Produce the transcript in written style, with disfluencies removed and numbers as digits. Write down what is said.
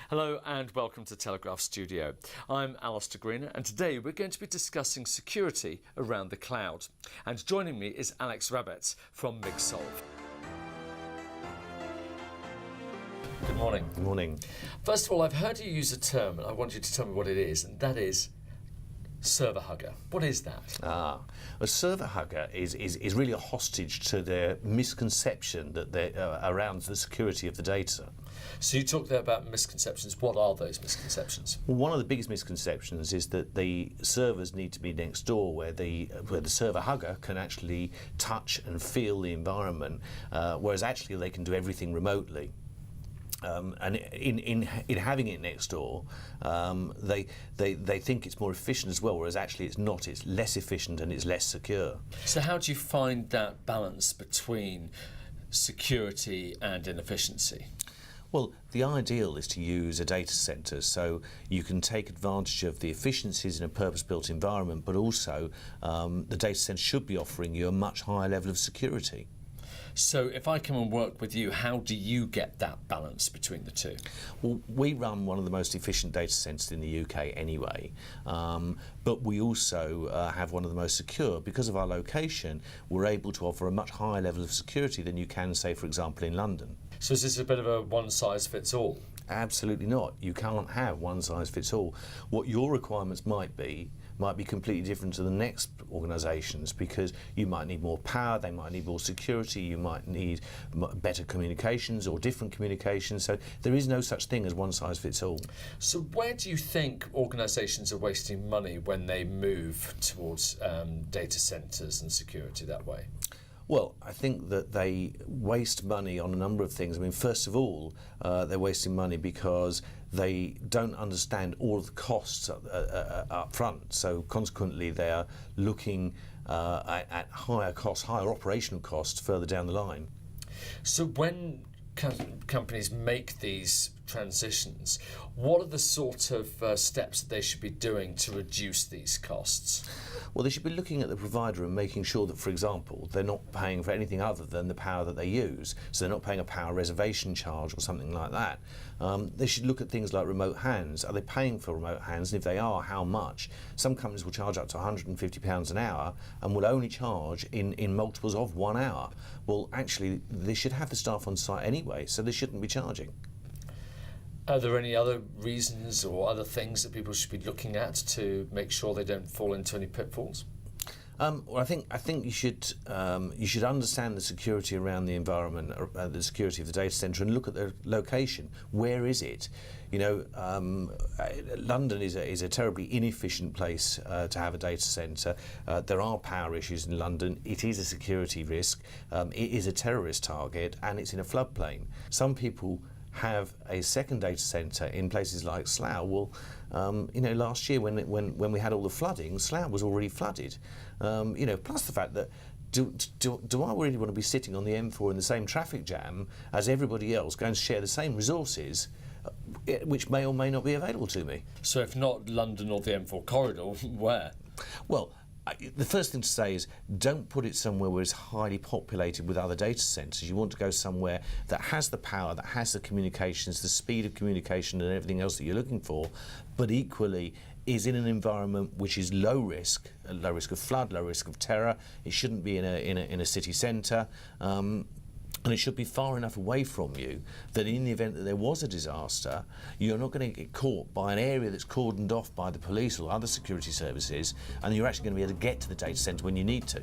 Hello and welcome to Telegraph Studio. I'm Alistair Greener and today we're going to be discussing security around the cloud. And joining me is Alex Rabbetts from MigSolv. Good morning. Good morning. First of all, I've heard you use a term and I want you to tell me what it is, and that is server hugger. What is that? A server hugger is really a hostage to the misconception that around the security of the data. So you talked there about misconceptions. What are those misconceptions? Well, one of the biggest misconceptions is that the servers need to be next door, where the server hugger can actually touch and feel the environment, whereas actually they can do everything remotely. And in having it next door, they think it's more efficient as well, whereas actually it's not. It's less efficient and it's less secure. So how do you find that balance between security and inefficiency? Well, the ideal is to use a data center so you can take advantage of the efficiencies in a purpose-built environment, but also the data center should be offering you a much higher level of security. So if I come and work with you, how do you get that balance between the two? Well, we run one of the most efficient data centers in the UK anyway, but we also have one of the most secure. Because of our location, we're able to offer a much higher level of security than you can, say, for example, in London. So is this a bit of a one-size-fits-all? Absolutely not. You can't have one-size-fits-all. What your requirements might be completely different to the next organisation's, because you might need more power, they might need more security, you might need better communications or different communications. So there is no such thing as one-size-fits-all. So where do you think organisations are wasting money when they move towards data centres and security that way? Well, I think that they waste money on a number of things. I mean, first of all, they're wasting money because they don't understand all of the costs up front. So consequently, they are looking at higher costs, higher operational costs further down the line. So when companies make these transitions, what are the sort of steps that they should be doing to reduce these costs? Well, they should be looking at the provider and making sure that, for example, they're not paying for anything other than the power that they use. So they're not paying a power reservation charge or something like that. They should look at things like remote hands. Are they paying for remote hands? And if they are, how much? Some companies will charge up to £150 an hour and will only charge in multiples of 1 hour. Well, actually, they should have the staff on site anyway, so they shouldn't be charging. Are there any other reasons or other things that people should be looking at to make sure they don't fall into any pitfalls? Well, I think you should understand the security around the environment, the security of the data center, and look at the location. Where is it? You know, London is a terribly inefficient place to have a data center. There are power issues in London. It is a security risk. It is a terrorist target, and it's in a floodplain. Some people have a second data center in places like Slough. Well, you know, last year when we had all the flooding, Slough was already flooded. You know, plus the fact that do I really want to be sitting on the M4 in the same traffic jam as everybody else, going to share the same resources, which may or may not be available to me? So if not London or the M4 corridor, where? Well, the first thing to say is don't put it somewhere where it's highly populated with other data centres. You want to go somewhere that has the power, that has the communications, the speed of communication and everything else that you're looking for, but equally is in an environment which is low risk of flood, low risk of terror. It shouldn't be in a city centre. And it should be far enough away from you that in the event that there was a disaster, you're not going to get caught by an area that's cordoned off by the police or other security services, and you're actually going to be able to get to the data centre when you need to.